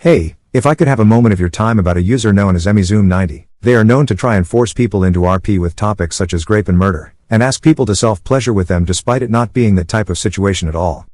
Hey, if I could have a moment of your time about a user known as EmmyZoom90. They are known to try and force people into RP with topics such as grape and murder, and ask people to self-pleasure with them despite it not being that type of situation at all.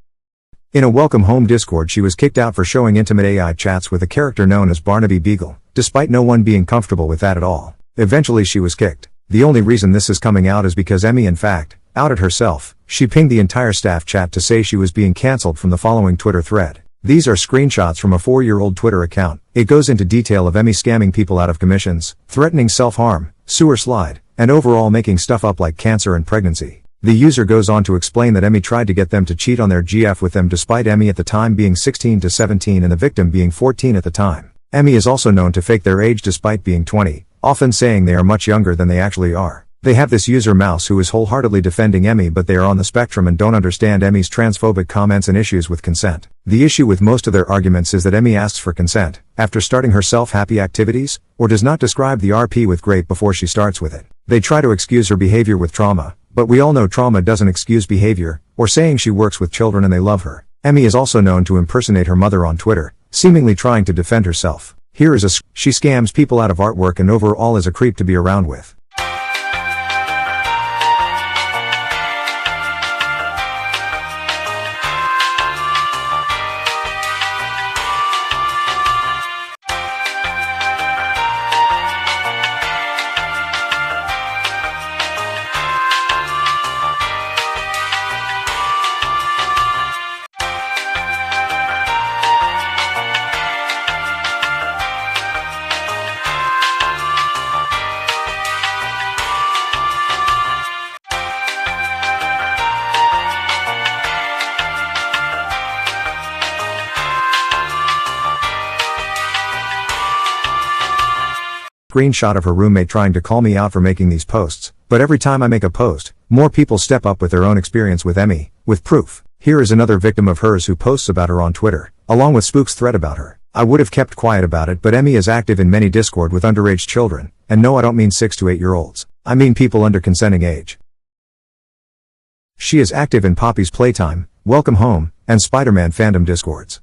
In a Welcome Home Discord, she was kicked out for showing intimate AI chats with a character known as Barnaby Beagle, despite no one being comfortable with that at all. Eventually she was kicked. The only reason this is coming out is because Emmy in fact outed herself. She pinged the entire staff chat to say she was being cancelled from the following Twitter thread. These are screenshots from a 4-year-old Twitter account. It goes into detail of Emmy scamming people out of commissions, threatening self-harm, sewer slide, and overall making stuff up like cancer and pregnancy. The user goes on to explain that Emmy tried to get them to cheat on their GF with them despite Emmy at the time being 16 to 17 and the victim being 14 at the time. Emmy is also known to fake their age despite being 20, often saying they are much younger than they actually are. They have this user Mouse who is wholeheartedly defending Emmy, but they are on the spectrum and don't understand Emmy's transphobic comments and issues with consent. The issue with most of their arguments is that Emmy asks for consent after starting her self-happy activities, or does not describe the RP with grape before she starts with it. They try to excuse her behavior with trauma, but we all know trauma doesn't excuse behavior, or saying she works with children and they love her. Emmy is also known to impersonate her mother on Twitter, seemingly trying to defend herself. Here is she scams people out of artwork and overall is a creep to be around with. Screenshot of her roommate trying to call me out for making these posts, but every time I make a post, more people step up with their own experience with Emmy, with proof. Here is another victim of hers who posts about her on Twitter, along with Spook's thread about her. I would have kept quiet about it, but Emmy is active in many Discord with underage children, and no, I don't mean 6 to 8-year-olds. I mean people under consenting age. She is active in Poppy's Playtime, Welcome Home, and Spider-Man fandom Discords.